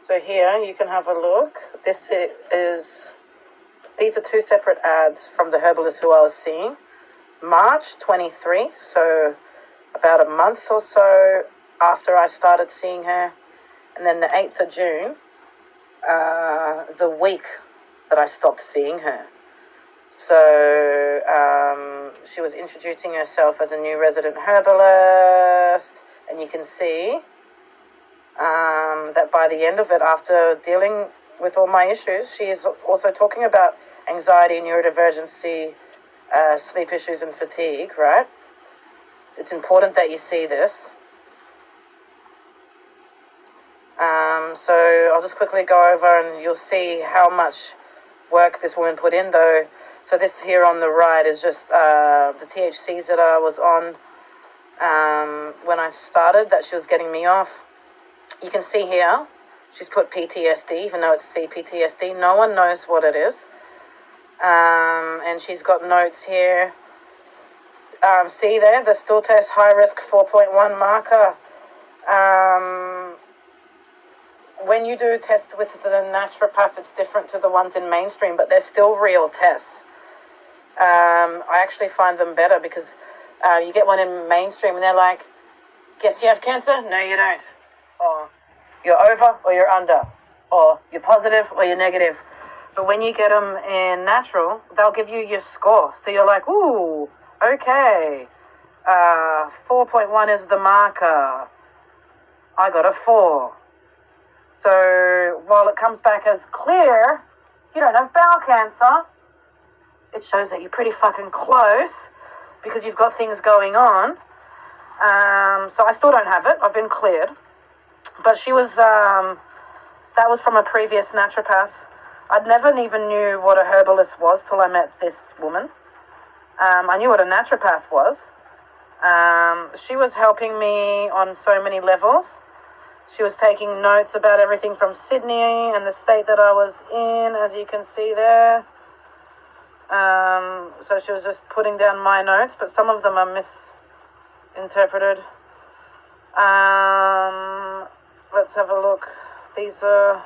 So here you can have a look. These are two separate ads from the herbalist who I was seeing. March 23, so about a month or so after I started seeing her. And then the 8th of June, the week that I stopped seeing her. So she was introducing herself as a new resident herbalist, and you can see that by the end of it, after dealing with all my issues, she is also talking about anxiety, neurodivergency, sleep issues and fatigue, right? It's important that you see this. So I'll just quickly go over and you'll see how much work this woman put in though. So this here on the right is just the THCs that I was on when I started that she was getting me off. You can see here, she's put PTSD, even though it's CPTSD. No one knows what it is. And she's got notes here. See there, the stool test, high risk 4.1 marker. When you do tests with the naturopath, it's different to the ones in mainstream, but they're still real tests. I actually find them better because you get one in mainstream and they're like, guess you have cancer? No, you don't. Or you're over or you're under. Or you're positive or you're negative. But when you get them in natural, they'll give you your score. So you're like, ooh, okay. 4.1 is the marker. I got a 4. So while it comes back as clear, you don't have bowel cancer. It shows that you're pretty fucking close because you've got things going on. So I still don't have it. I've been cleared. But she was, that was from a previous naturopath. I never even knew what a herbalist was till I met this woman. I knew what a naturopath was. She was helping me on so many levels. She was taking notes about everything from Sydney and the state that I was in, as you can see there. So she was just putting down my notes, but some of them are misinterpreted. Let's have a look. These are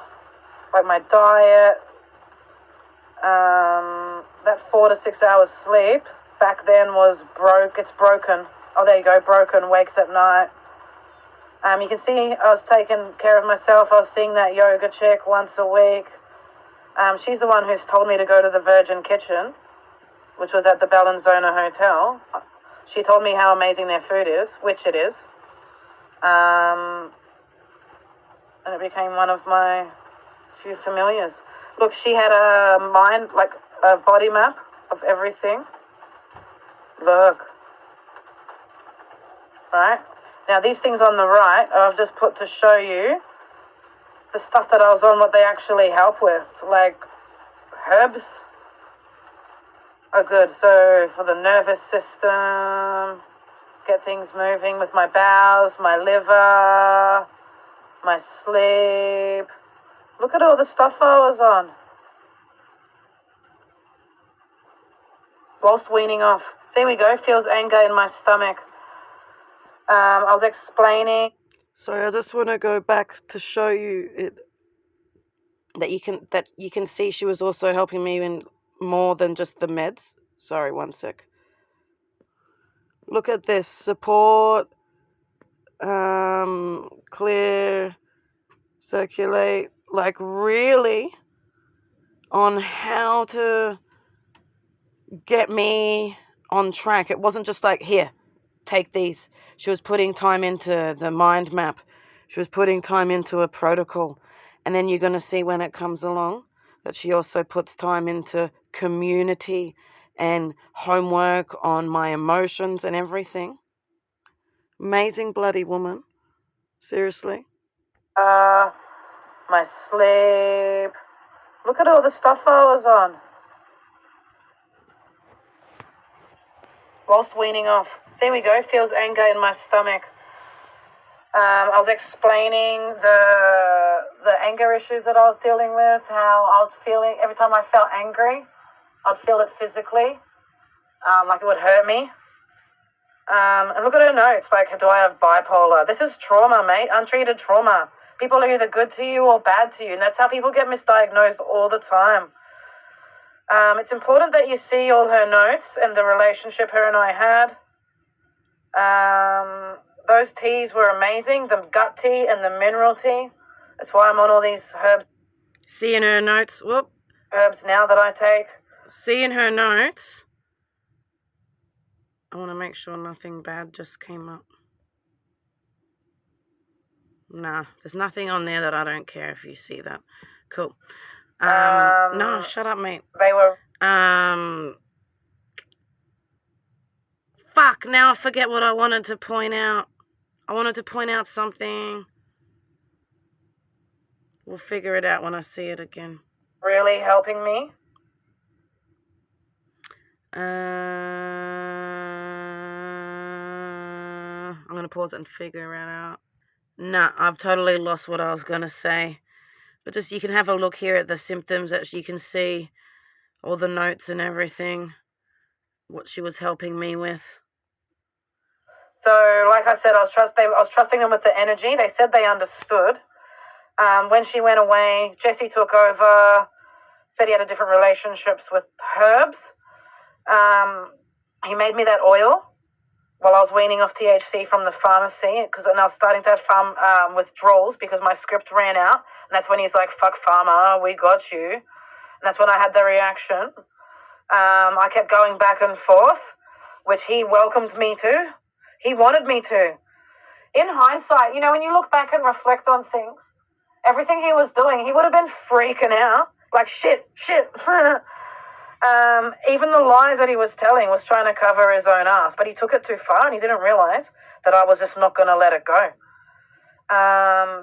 like my diet. That 4 to 6 hours sleep back then was it's broken. Oh, there you go, broken, wakes at night. You can see I was taking care of myself. I was seeing that yoga chick once a week. She's the one who's told me to go to the Virgin Kitchen, which was at the Bellinzona Hotel. She told me how amazing their food is, which it is. And it became one of my few familiars. Look, she had a body map of everything. Look. Right? Now, these things on the right, I've just put to show you the stuff that I was on, what they actually help with. Like, herbs are good. So, for the nervous system, get things moving with my bowels, my liver, my sleep. Look at all the stuff I was on. Whilst weaning off. So here we go, feels anger in my stomach. I was explaining. Sorry, I just want to go back to show you it that you can see she was also helping me in more than just the meds. Sorry, one sec. Look at this. Support, clear, circulate, like really on how to get me on track. It wasn't just like, here, take these. She was putting time into the mind map. She was putting time into a protocol. And then you're going to see when it comes along that she also puts time into community and homework on my emotions and everything. Amazing bloody woman. Seriously. My sleep. Look at all the stuff I was on. Whilst weaning off. So here we go, feels anger in my stomach. I was explaining the anger issues that I was dealing with, how I was feeling every time I felt angry, I'd feel it physically, like it would hurt me. And look at her notes, like, do I have bipolar? This is trauma, mate, untreated trauma. People are either good to you or bad to you, and that's how people get misdiagnosed all the time. It's important that you see all her notes and the relationship her and I had. Those teas were amazing, the gut tea and the mineral tea. That's why I'm on all these herbs. Seeing her notes. Whoop. Herbs now that I take. Seeing her notes. I want to make sure nothing bad just came up. Nah, there's nothing on there that I don't care if you see that. Cool. No, shut up, mate. They were... Fuck, now I forget what I wanted to point out. I wanted to point out something. We'll figure it out when I see it again. Really helping me. I'm going to pause it and figure it out. Nah, I've totally lost what I was going to say. But just you can have a look here at the symptoms that you can see. All the notes and everything. What she was helping me with. So, like I said, I was trusting them with the energy. They said they understood. When she went away, Jesse took over, said he had a different relationships with herbs. He made me that oil while I was weaning off THC from the pharmacy, and I was starting to have withdrawals because my script ran out. And that's when he's like, fuck pharma, we got you. And that's when I had the reaction. I kept going back and forth, which he welcomed me to. He wanted me to. In hindsight, when you look back and reflect on things, everything he was doing, he would have been freaking out. Like, shit. Even the lies that he was telling was trying to cover his own ass, but he took it too far and he didn't realize that I was just not going to let it go.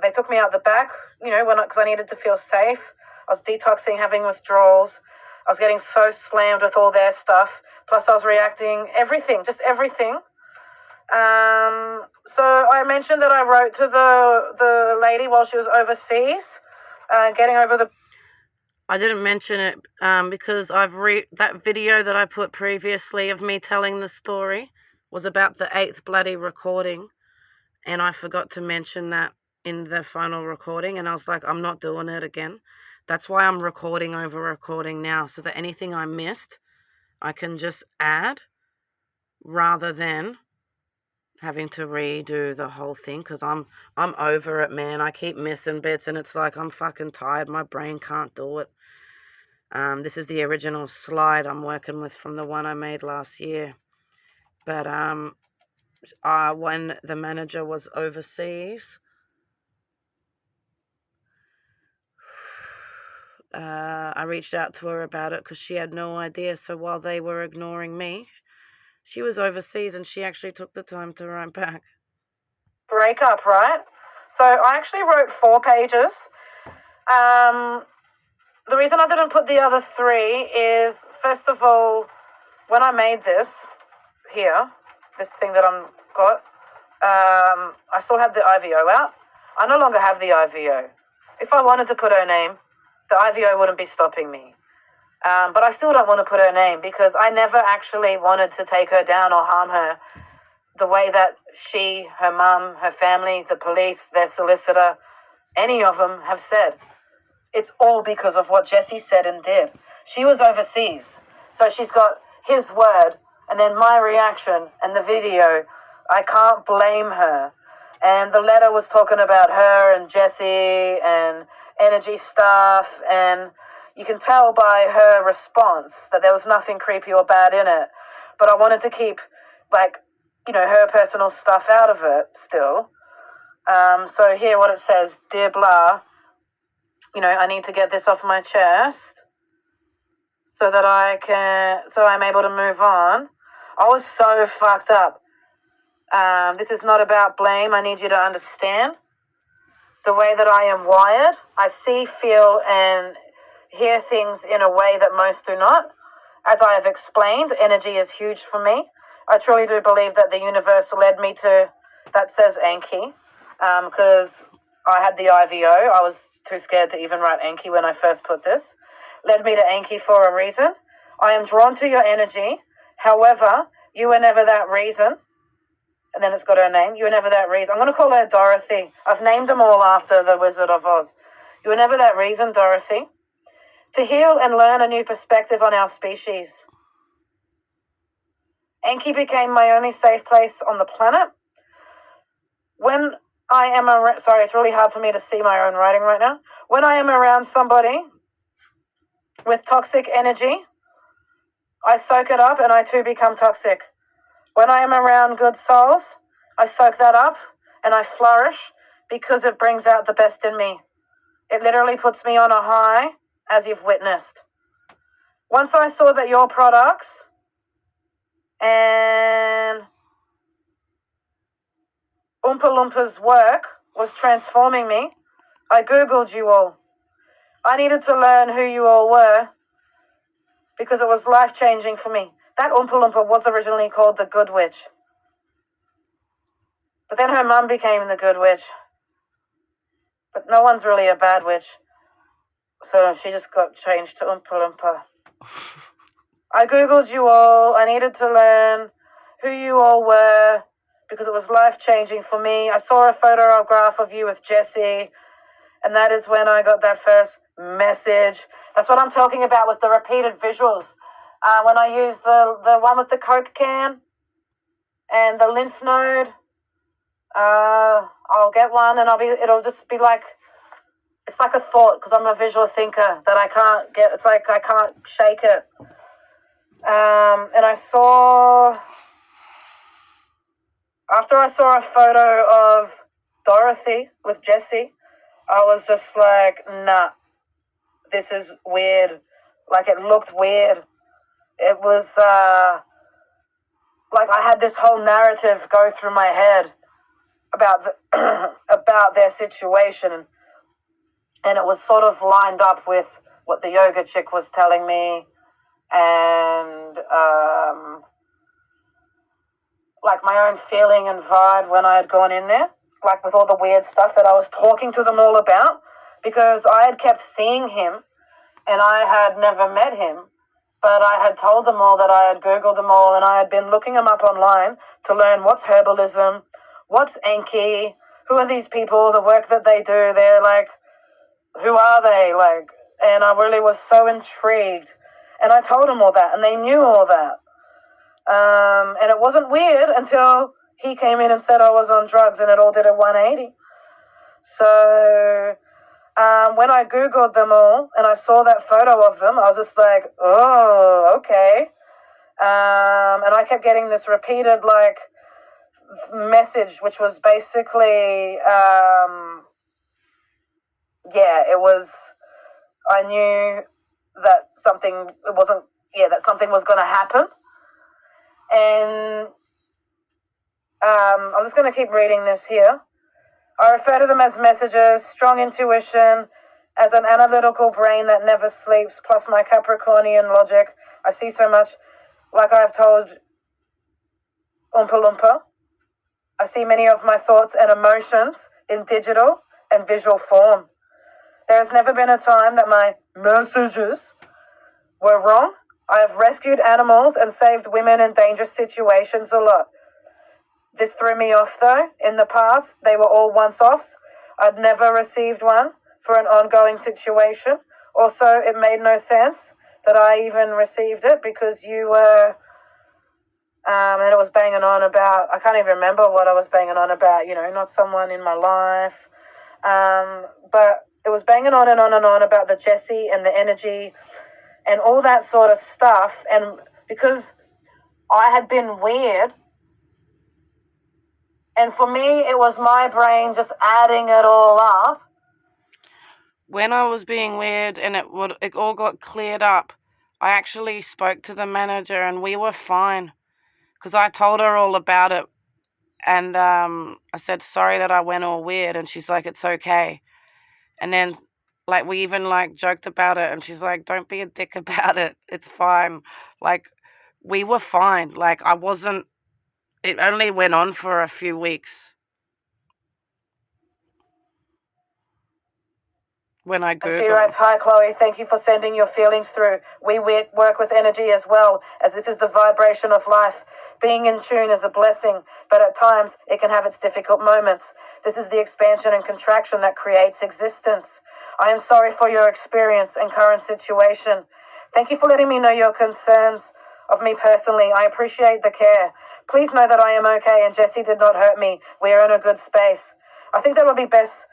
They took me out the back, because I needed to feel safe. I was detoxing, having withdrawals. I was getting so slammed with all their stuff. Plus I was reacting, just everything. So I mentioned that I wrote to the lady while she was overseas, getting over the... I didn't mention it because that video that I put previously of me telling the story was about the 8th bloody recording, and I forgot to mention that in the final recording, and I was like, I'm not doing it again. That's why I'm recording over recording now, so that anything I missed, I can just add rather than having to redo the whole thing, because I'm over it, man. I keep missing bits, and it's like I'm fucking tired. My brain can't do it. This is the original slide I'm working with from the one I made last year. But when the manager was overseas, I reached out to her about it because she had no idea. So while they were ignoring me, she was overseas and she actually took the time to write back. Breakup, right? So I actually wrote 4 pages. The reason I didn't put the other 3 is, first of all, when I made this thing that I've got, I still had the IVO out. I no longer have the IVO. If I wanted to put her name, the IVO wouldn't be stopping me. But I still don't want to put her name because I never actually wanted to take her down or harm her the way that she, her mum, her family, the police, their solicitor, any of them have said. It's all because of what Jessie said and did. She was overseas, so she's got his word and then my reaction and the video. I can't blame her. And the letter was talking about her and Jessie and energy stuff, and you can tell by her response that there was nothing creepy or bad in it. But I wanted to keep, her personal stuff out of it still. So here what it says, Dear blah, I need to get this off my chest so that I'm able to move on. I was so fucked up. This is not about blame. I need you to understand the way that I am wired. I see, feel, and hear things in a way that most do not. As I have explained, energy is huge for me. I truly do believe that the universe led me to, that says Anki, because I had the IVO. I was too scared to even write Anki when I first put this. Led me to Anki for a reason. I am drawn to your energy. However, you were never that reason. And then it's got her name. You were never that reason. I'm going to call her Dorothy. I've named them all after the Wizard of Oz. You were never that reason, Dorothy. To heal and learn a new perspective on our species. Enki became my only safe place on the planet. When I am around... Sorry, it's really hard for me to see my own writing right now. When I am around somebody with toxic energy, I soak it up and I too become toxic. When I am around good souls, I soak that up and I flourish because it brings out the best in me. It literally puts me on a high, as you've witnessed. Once I saw that your products and Oompa Loompa's work was transforming me, I Googled you all. I needed to learn who you all were because it was life-changing for me. That Oompa Loompa was originally called the Good Witch. But then her mum became the Good Witch. But no one's really a bad witch. So she just got changed to Oompa Loompa. I Googled you all. I needed to learn who you all were because it was life-changing for me. I saw a photograph of you with Jessie, and that is when I got that first message. That's what I'm talking about with the repeated visuals. When I use the one with the Coke can and the lymph node, I'll get one and it'll just be like, it's like a thought because I'm a visual thinker that I can't get. It's like I can't shake it. And after I saw a photo of Dorothy with Jessie, I was just like, nah, this is weird. Like, it looked weird. It was, like I had this whole narrative go through my head about about their situation. And it was sort of lined up with what the yoga chick was telling me. And, like my own feeling and vibe when I had gone in there, like with all the weird stuff that I was talking to them all about, because I had kept seeing him and I had never met him, but I had told them all that I had Googled them all and I had been looking them up online to learn what's herbalism, what's Enki, who are these people, the work that they do. They're like, who are they? Like, and I really was so intrigued. And I told them all that and they knew all that. And it wasn't weird until he came in and said I was on drugs and it all did a 180. So when I Googled them all and I saw that photo of them, I was just like, oh, okay. And I kept getting this repeated, like, message, which was basically, I knew that something was going to happen. And I'm just going to keep reading this here. I refer to them as messages, strong intuition, as an analytical brain that never sleeps, plus my Capricornian logic. I see so much, like I've told Oompa Loompa. I see many of my thoughts and emotions in digital and visual form. There has never been a time that my messages were wrong. I have rescued animals and saved women in dangerous situations a lot. This threw me off though. In the past, they were all once-offs. I'd never received one for an ongoing situation. Also, it made no sense that I even received it because you were, and it was banging on about, I can't even remember what I was banging on about, not someone in my life. But it was banging on and on and on about the Jessie and the energy and all that sort of stuff. And because I had been weird, and for me, it was my brain just adding it all up. When I was being weird and it all got cleared up, I actually spoke to the manager and we were fine. Because I told her all about it. And I said, sorry that I went all weird. And she's like, it's okay. And then, like, we even, like, joked about it. And she's like, don't be a dick about it. It's fine. Like, we were fine. Like, it only went on for a few weeks. when I And she Google. writes, "Hi, Chloe. Thank you for sending your feelings through. We work with energy as well, as this is the vibration of life. Being in tune is a blessing, but at times it can have its difficult moments. This is the expansion and contraction that creates existence. I am sorry for your experience and current situation. Thank you for letting me know your concerns of me personally. I appreciate the care. Please know that I am okay and Jessie did not hurt me. We are in a good space. I think that would be best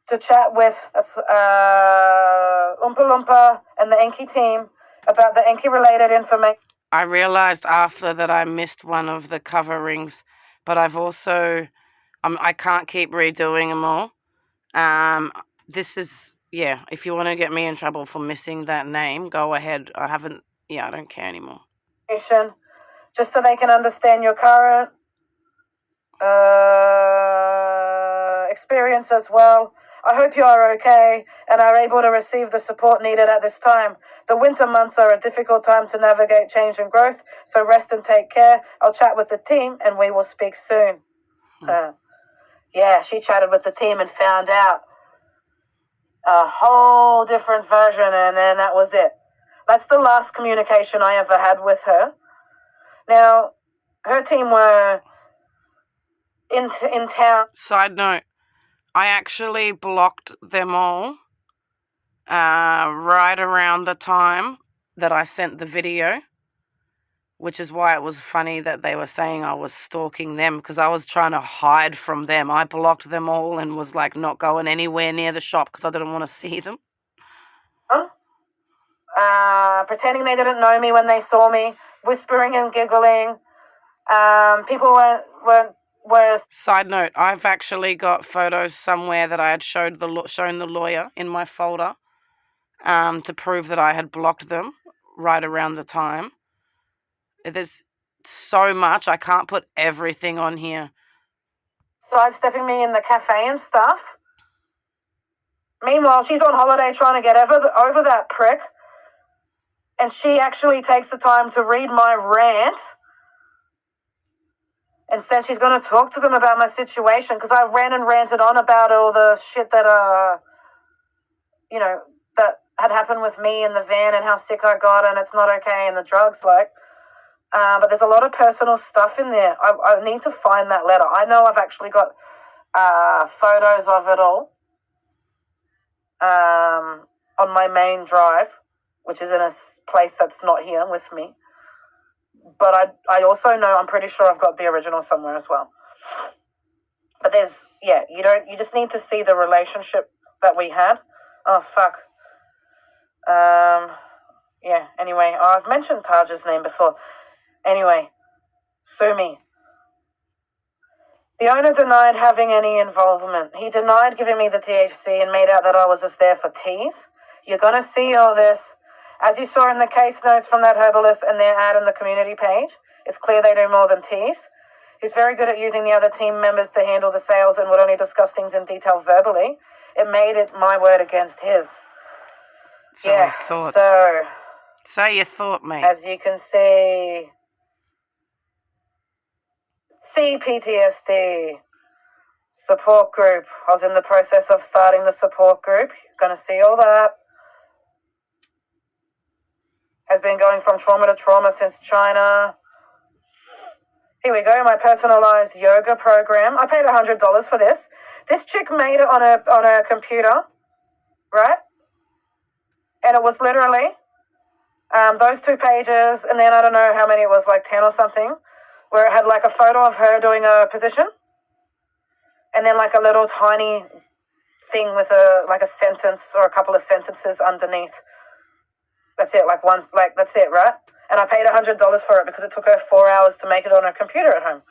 to chat with Oompa Loompa and the Enki team about the Enki related information." I realized after that I missed one of the coverings, but I've also, I can't keep redoing them all. This is, yeah, if you want to get me in trouble for missing that name, go ahead. I don't care anymore. Just so they can understand your current experience as well. I hope you are okay and are able to receive the support needed at this time. The winter months are a difficult time to navigate change and growth, so rest and take care. I'll chat with the team and we will speak soon. Yeah, she chatted with the team and found out a whole different version, and then that was it. That's the last communication I ever had with her. Now, her team were in town. Side note, I actually blocked them all right around the time that I sent the video, which is why it was funny that they were saying I was stalking them, because I was trying to hide from them. I blocked them all and was like not going anywhere near the shop because I didn't want to see them. Pretending they didn't know me when they saw me, whispering and giggling. People were. Side note, I've actually got photos somewhere that I had shown the lawyer in my folder to prove that I had blocked them right around the time. There's so much, I can't put everything on here. Sidestepping me in the cafe and stuff. Meanwhile, she's on holiday trying to get over that prick. And she actually takes the time to read my rant and says she's going to talk to them about my situation, because I ran and ranted on about all the shit that, that had happened with me in the van and how sick I got and it's not okay and the drugs, like. But there's a lot of personal stuff in there. I need to find that letter. I know I've actually got photos of it all on my main drive, which is in a place that's not here with me. But I also know, I'm pretty sure I've got the original somewhere as well. But you just need to see the relationship that we had. Oh, fuck. Anyway, I've mentioned Taj's name before. Anyway, sue me. The owner denied having any involvement. He denied giving me the THC and made out that I was just there for tease. You're going to see all this. As you saw in the case notes from that herbalist and their ad on the community page, it's clear they do more than tease. He's very good at using the other team members to handle the sales and would only discuss things in detail verbally. It made it my word against his. Say your thought, mate. As you can see, CPTSD support group. I was in the process of starting the support group. You're going to see all that. Has been going from trauma to trauma since China. Here we go, my personalized yoga program. I paid $100 for this. This chick made it on a computer, right? And it was literally those 2 pages, and then I don't know how many it was, like 10 or something, where it had like a photo of her doing a position, and then like a little tiny thing with a sentence or a couple of sentences underneath. That's it, that's it, right? And I paid $100 for it because it took her 4 hours to make it on her computer at home.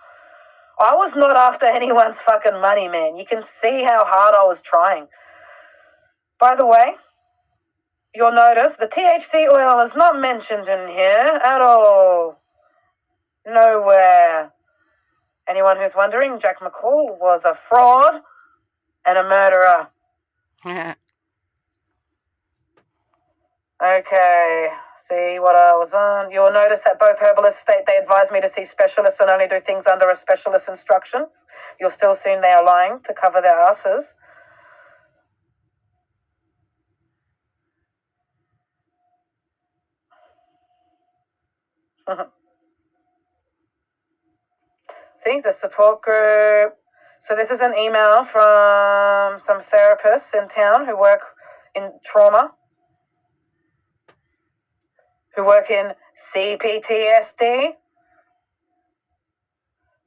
I was not after anyone's fucking money, man. You can see how hard I was trying. By the way, you'll notice the THC oil is not mentioned in here at all. Nowhere. Anyone who's wondering, Jack McCall was a fraud and a murderer. Okay, see what I was on. You'll notice that both herbalists state they advise me to see specialists and only do things under a specialist's instruction. You'll still see they are lying to cover their asses. See, the support group. So this is an email from some therapists in town who work in trauma, who work in CPTSD.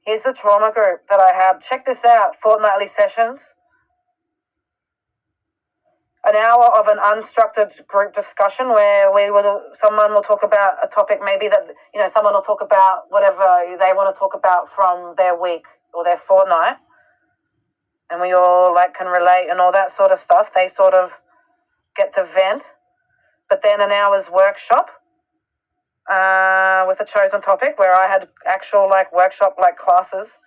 Here's the trauma group that I have. Check this out, fortnightly sessions. An hour of an unstructured group discussion where someone will talk about a topic, maybe that, someone will talk about whatever they want to talk about from their week or their fortnight. And we all can relate and all that sort of stuff. They sort of get to vent. But then an hour's workshop with a chosen topic where I had actual workshop classes.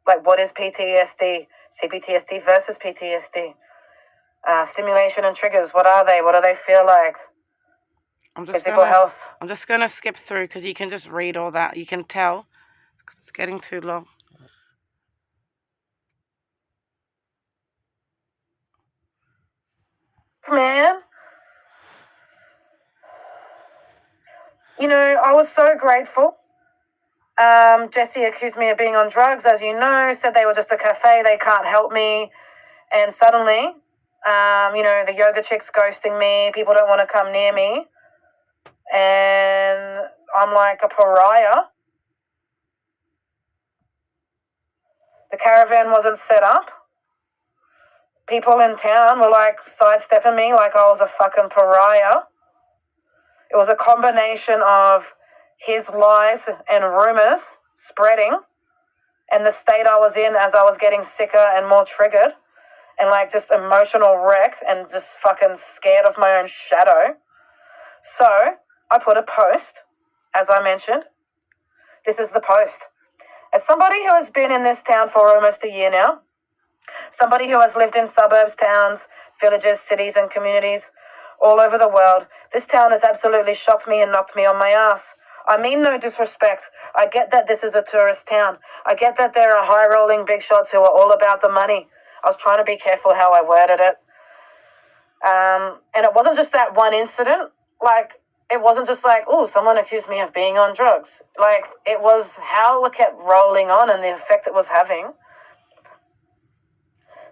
What is PTSD, CPTSD versus PTSD? Stimulation and triggers, what are they? What do they feel like? Physical health. I'm just going to skip through because you can just read all that. You can tell because it's getting too long. Man, I was so grateful. Jesse accused me of being on drugs, as you know, said they were just a cafe, they can't help me. And suddenly, the yoga chick's ghosting me, people don't want to come near me. And I'm like a pariah. The caravan wasn't set up. People in town were sidestepping me like I was a fucking pariah. It was a combination of his lies and rumors spreading and the state I was in as I was getting sicker and more triggered and just emotional wreck and just fucking scared of my own shadow. So I put a post, as I mentioned. This is the post. As somebody who has been in this town for almost a year now, somebody who has lived in suburbs, towns, villages, cities and communities all over the world, this town has absolutely shocked me and knocked me on my ass. I mean no disrespect. I get that this is a tourist town. I get that there are high-rolling big shots who are all about the money. I was trying to be careful how I worded it. And it wasn't just that one incident. It wasn't just someone accused me of being on drugs. It was how it kept rolling on and the effect it was having.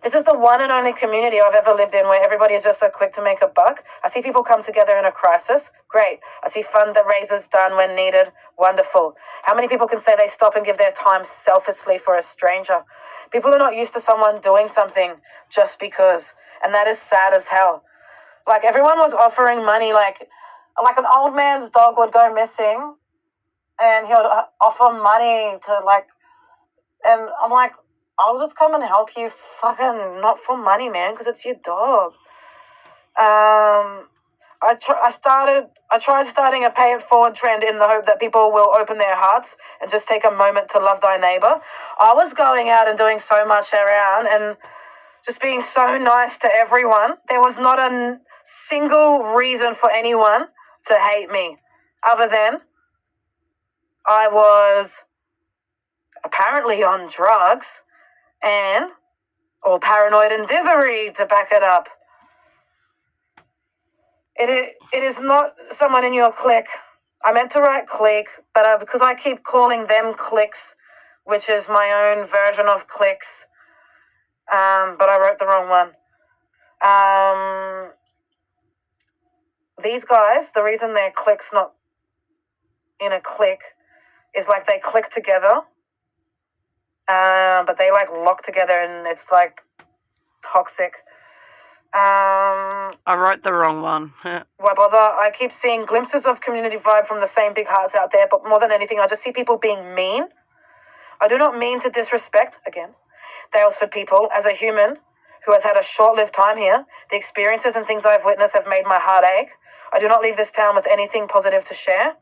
This is the one and only community I've ever lived in where everybody is just so quick to make a buck. I see people come together in a crisis. Great. I see fundraisers done when needed. Wonderful. How many people can say they stop and give their time selflessly for a stranger? People are not used to someone doing something just because. And that is sad as hell. Everyone was offering money an old man's dog would go missing and he would offer money to and I'm like, I'll just come and help you, fucking not for money, man, because it's your dog. I tried starting a pay it forward trend in the hope that people will open their hearts and just take a moment to love thy neighbor. I was going out and doing so much around and just being so nice to everyone. There was not a single reason for anyone to hate me other than I was apparently on drugs or paranoid and dithery to back it up. It is not someone in your clique. I meant to write clique, but because I keep calling them cliques, which is my own version of cliques, but I wrote the wrong one. These guys, the reason their clique's not in a clique is they click together, but they lock together and it's toxic. I wrote the wrong one. Why bother? I keep seeing glimpses of community vibe from the same big hearts out there, but more than anything, I just see people being mean. I do not mean to disrespect, again, Dalesford people. As a human who has had a short-lived time here, the experiences and things I've witnessed have made my heart ache. I do not leave this town with anything positive to share.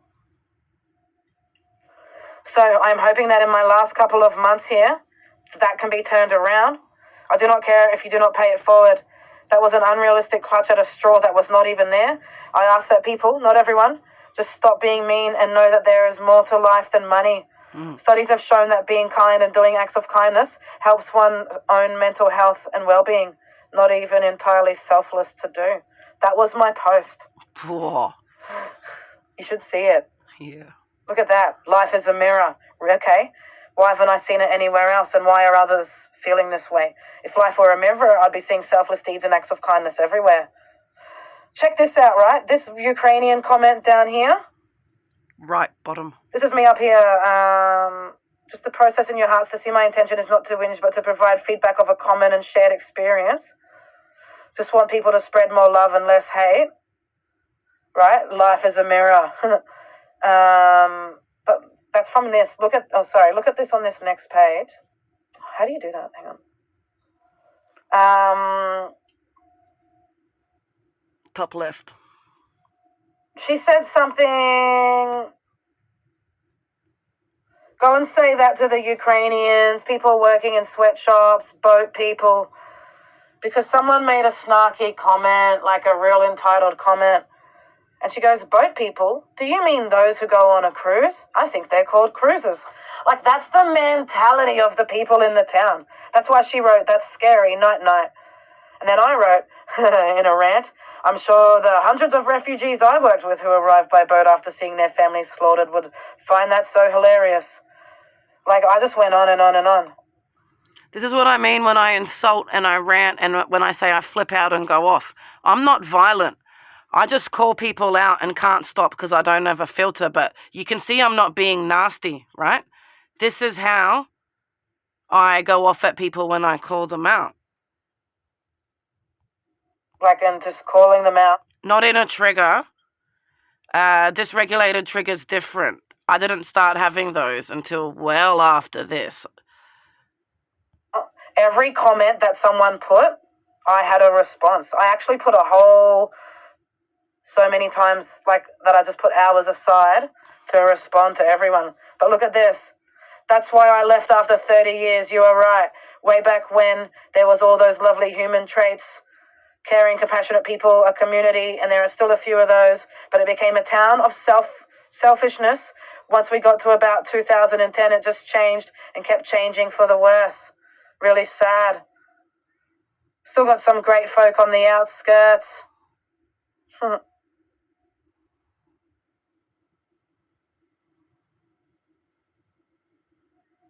So I'm hoping that in my last couple of months here, that can be turned around. I do not care if you do not pay it forward. That was an unrealistic clutch at a straw that was not even there. I ask that people, not everyone, just stop being mean and know that there is more to life than money. Studies have shown that being kind and doing acts of kindness helps one's own mental health and well-being, not even entirely selfless to do. That was my post. Whoa. You should see it. Yeah. Look at that. Life is a mirror. Okay. Why haven't I seen it anywhere else, and why are others feeling this way? If life were a mirror, I'd be seeing selfless deeds and acts of kindness everywhere. Check this out, right? This Ukrainian comment down here. Right, bottom. This is me up here. Just the process in your hearts to see my intention is not to whinge, but to provide feedback of a common and shared experience. Just want people to spread more love and less hate. Right? Life is a mirror. But that's from this. Look at this on this next page. How do you do that? Hang on. Top left. She said something. Go and say that to the Ukrainians, people working in sweatshops, boat people. Because someone made a snarky comment, like a real entitled comment. And she goes, boat people? Do you mean those who go on a cruise? I think they're called cruisers. Like, that's the mentality of the people in the town. That's why she wrote, that's scary, night, night. And then I wrote, in a rant, I'm sure the hundreds of refugees I worked with who arrived by boat after seeing their families slaughtered would find that so hilarious. Like, I just went on and on and on. This is what I mean when I insult and I rant and when I say I flip out and go off. I'm not violent. I just call people out and can't stop because I don't have a filter. But you can see I'm not being nasty, right? This is how I go off at people when I call them out. Like, and just calling them out. Not in a trigger. Dysregulated triggers different. I didn't start having those until well after this. Every comment that someone put, I had a response. I actually put a whole, so many times, like, that I just put hours aside to respond to everyone. But look at this. That's why I left after 30 years. You are right. Way back when there was all those lovely human traits, caring, compassionate people, a community, and there are still a few of those, but it became a town of selfishness. Once we got to about 2010, it just changed and kept changing for the worse. Really sad. Still got some great folk on the outskirts.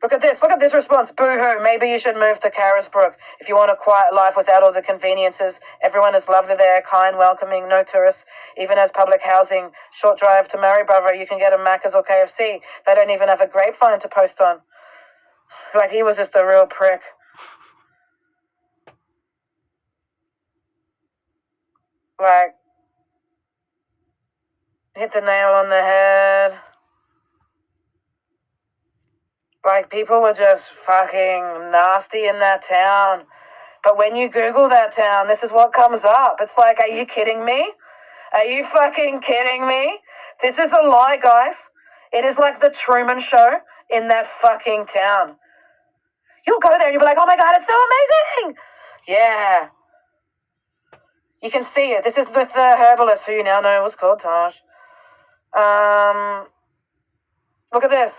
Look at this response. Boo-hoo, maybe you should move to Carisbrook if you want a quiet life without all the conveniences. Everyone is lovely there, kind, welcoming, no tourists, even as public housing. Short drive to Maryborough, you can get a Macca's or KFC. They don't even have a grapevine to post on. Like, he was just a real prick. Like, hit the nail on the head. Like, people were just fucking nasty in that town. But when you Google that town, this is what comes up. It's like, are you kidding me? Are you fucking kidding me? This is a lie, guys. It is like the Truman Show in that fucking town. You'll go there and you'll be like, oh my God, it's so amazing. Yeah. You can see it. This is with the herbalist who you now know was called Taj. Look at this.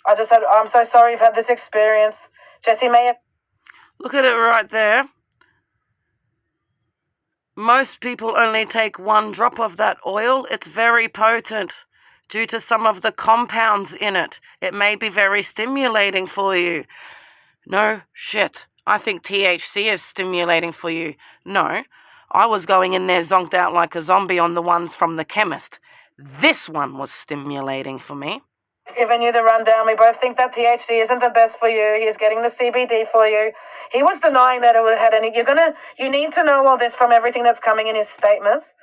I just said, I'm so sorry you've had this experience. Jesse may have... Look at it right there. Most people only take one drop of that oil. It's very potent due to some of the compounds in it. It may be very stimulating for you. No shit. I think THC is stimulating for you. No. I was going in there zonked out like a zombie on the ones from the chemist. This one was stimulating for me. Given you the rundown, we both think that THC isn't the best for you. He's getting the CBD for you. He was denying that it had any... You need to know all this from everything that's coming in his statements.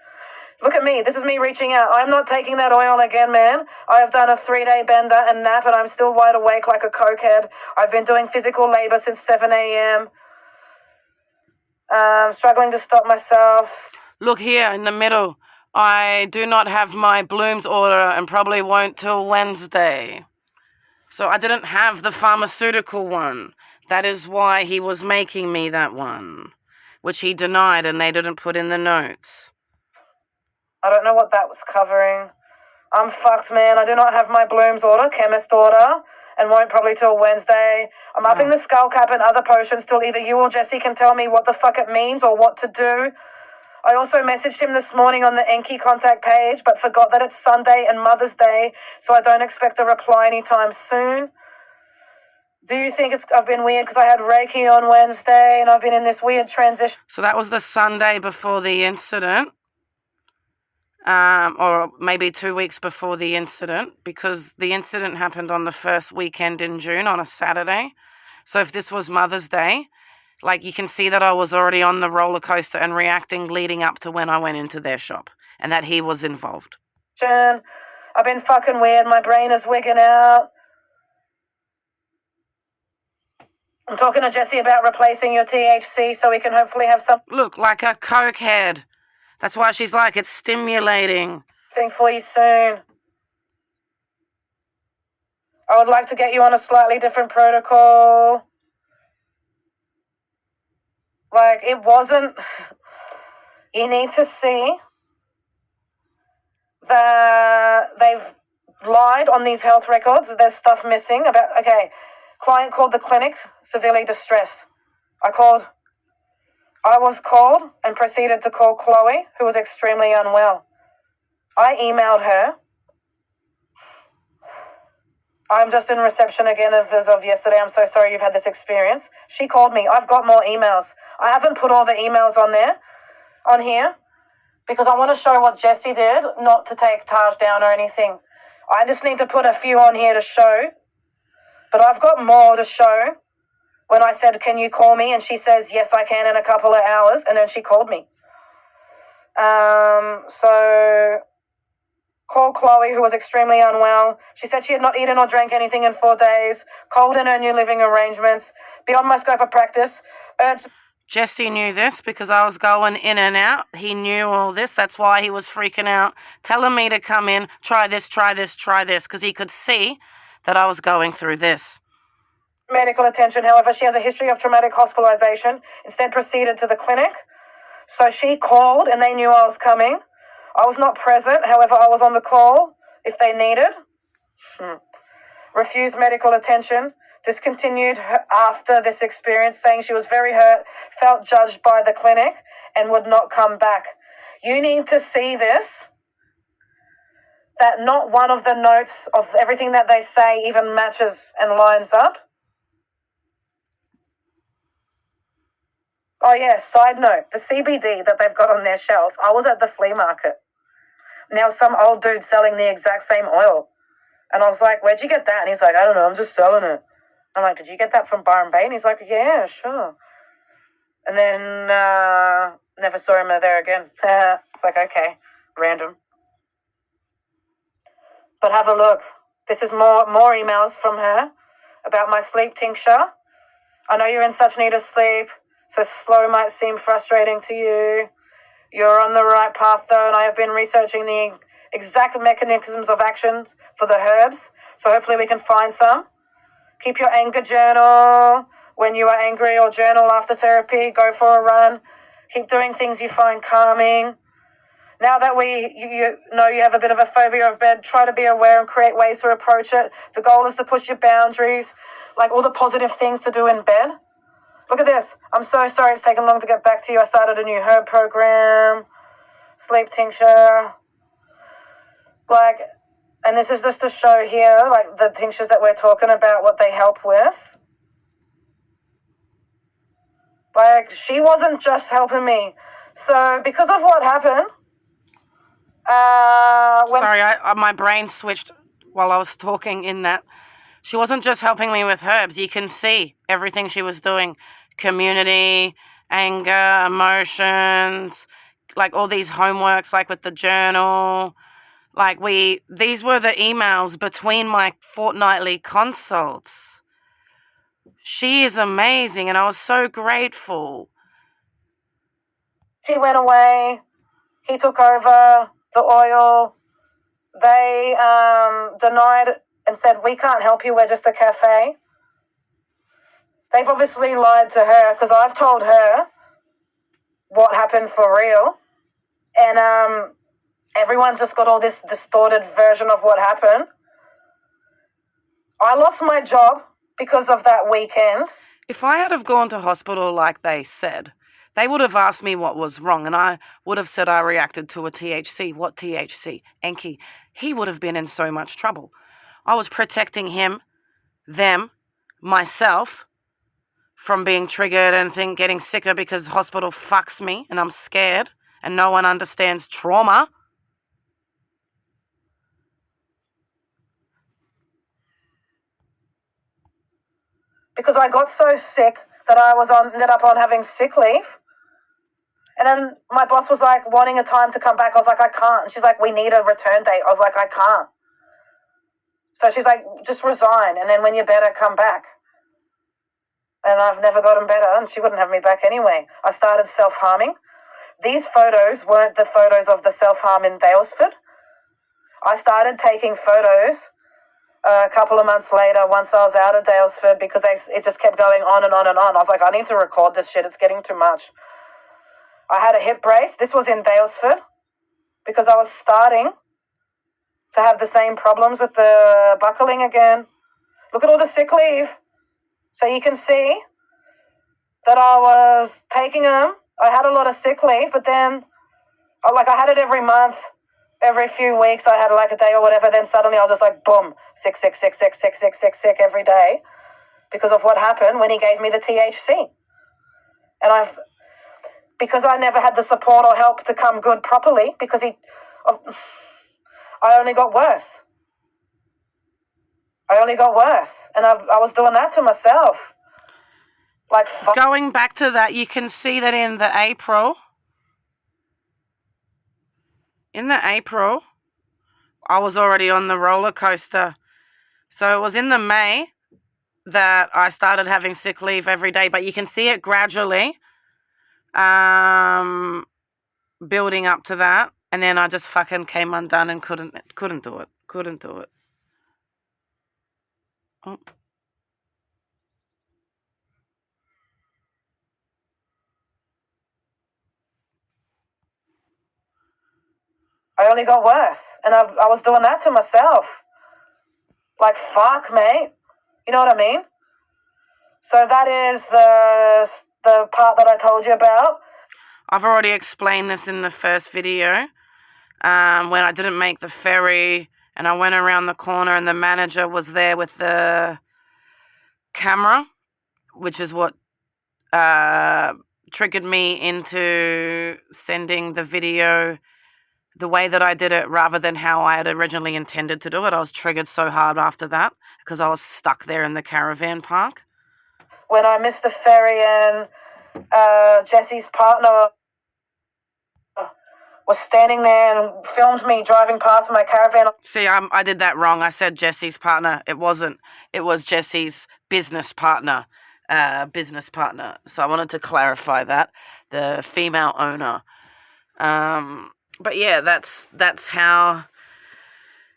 Look at me. This is me reaching out. I'm not taking that oil again, man. I have done a 3-day bender and nap, and I'm still wide awake like a cokehead. I've been doing physical labor since 7 a.m. Struggling to stop myself. Look here in the middle. I do not have my Bloom's order and probably won't till Wednesday. So I didn't have the pharmaceutical one. That is why he was making me that one, which he denied and they didn't put in the notes. I don't know what that was covering. I'm fucked, man. I do not have my Bloom's order, chemist order, and won't probably till Wednesday. I'm upping the skull cap and other potions till either you or Jesse can tell me what the fuck it means or what to do. I also messaged him this morning on the Enki contact page, but forgot that it's Sunday and Mother's Day, so I don't expect a reply anytime soon. Do you think I've been weird because I had Reiki on Wednesday and I've been in this weird transition? So that was the Sunday before the incident, or maybe 2 weeks before the incident, because the incident happened on the first weekend in June on a Saturday. So if this was Mother's Day, like you can see that I was already on the roller coaster and reacting leading up to when I went into their shop and that he was involved. I've been fucking weird. My brain is wigging out. I'm talking to Jessie about replacing your THC so we can hopefully have something Look, like a coke head. That's why she's like, it's stimulating. for you soon. I would like to get you on a slightly different protocol. Like, it wasn't... You need to see that they've lied on these health records. There's stuff missing about... Okay, client called the clinic, severely distressed. I was called and proceeded to call Chloe, who was extremely unwell. I emailed her. I'm just in reception again as of yesterday. I'm so sorry you've had this experience. She called me. I've got more emails. I haven't put all the emails on here, because I want to show what Jessie did, not to take Taj down or anything. I just need to put a few on here to show. But I've got more to show. When I said, can you call me? And she says, yes, I can in a couple of hours. And then she called me. So called Chloe, who was extremely unwell. She said she had not eaten or drank anything in 4 days. Cold in her new living arrangements. Beyond my scope of practice. Jesse knew this because I was going in and out. He knew all this. That's why he was freaking out, telling me to come in, try this, because he could see that I was going through this. Medical attention, however, she has a history of traumatic hospitalization. Instead proceeded to the clinic. So she called and they knew I was coming. I was not present, however, I was on the call if they needed. Refused medical attention. Discontinued after this experience, saying she was very hurt, felt judged by the clinic, and would not come back. You need to see this, that not one of the notes of everything that they say even matches and lines up. Oh yeah, side note, the CBD that they've got on their shelf, I was at the flea market. Now some old dude selling the exact same oil. And I was like, where'd you get that? And he's like, I don't know, I'm just selling it. I'm like, did you get that from Byron Bay? And he's like, yeah, sure. And then never saw him there again. It's like, okay, random. But have a look. This is more emails from her about my sleep tincture. I know you're in such need of sleep, so slow might seem frustrating to you. You're on the right path though, and I have been researching the exact mechanisms of action for the herbs, so hopefully we can find some. Keep your anger journal when you are angry, or journal after therapy. Go for a run. Keep doing things you find calming. Now that you know you have a bit of a phobia of bed, try to be aware and create ways to approach it. The goal is to push your boundaries, like all the positive things to do in bed. Look at this. I'm so sorry it's taken long to get back to you. I started a new herb program, sleep tincture. And this is just to show here, like the tinctures that we're talking about, what they help with. Like, she wasn't just helping me. So, because of what happened, Sorry, my brain switched while I was talking in that. She wasn't just helping me with herbs. You can see everything she was doing. Community, anger, emotions, like all these homeworks, like with the journal. Like these were the emails between my fortnightly consults. She is amazing, and I was so grateful. She went away. He took over the oil. They denied and said, we can't help you, we're just a cafe. They've obviously lied to her, because I've told her what happened for real. And everyone's just got all this distorted version of what happened. I lost my job because of that weekend. If I had have gone to hospital like they said, They would have asked me what was wrong, and I would have said I reacted to a THC. What THC? Enki. He would have been in so much trouble. I was protecting him, them, myself from being triggered and getting sicker because hospital fucks me and I'm scared and no one understands trauma. Because I got so sick that I ended up on having sick leave. And then my boss was like wanting a time to come back. I was like, I can't. And she's like, we need a return date. I was like, I can't. So she's like, just resign. And then when you're better, come back. And I've never gotten better. And she wouldn't have me back anyway. I started self-harming. These photos weren't the photos of the self-harm in Daylesford. I started taking photos a couple of months later once I was out of Daylesford because it just kept going on and on and on. I was like, I need to record this shit. It's getting too much. I had a hip brace. This was in Daylesford because I was starting to have the same problems with the buckling again. Look at all the sick leave. So you can see that I was taking them. I had a lot of sick leave, but then I had it every month. Every few weeks I had like a day or whatever. Then suddenly I was just like, boom, sick every day because of what happened when he gave me the THC. And because I never had the support or help to come good properly because I only got worse. And I was doing that to myself. Going back to that, you can see that in the April, I was already on the roller coaster. So it was in the May that I started having sick leave every day, but you can see it gradually building up to that. And then I just fucking came undone and couldn't do it. Oh. I only got worse. And I was doing that to myself. Like, fuck, mate. You know what I mean? So that is the part that I told you about. I've already explained this in the first video. When I didn't make the ferry and I went around the corner and the manager was there with the camera, which is what triggered me into sending the video the way that I did it rather than how I had originally intended to do it. I was triggered so hard after that because I was stuck there in the caravan park. When I missed the ferry and Jesse's partner was standing there and filmed me driving past my caravan. See, I did that wrong. I said Jesse's partner. It wasn't. It was Jesse's business partner. So I wanted to clarify that. The female owner. But yeah, that's how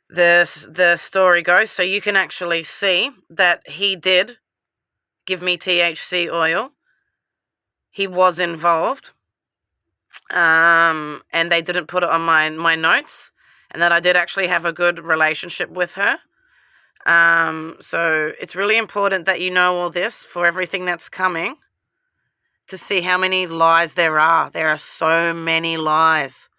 the story goes. So you can actually see that he did give me THC oil. He was involved. And they didn't put it on my notes. And that I did actually have a good relationship with her. So it's really important that you know all this for everything that's coming. To see how many lies there are. There are so many lies.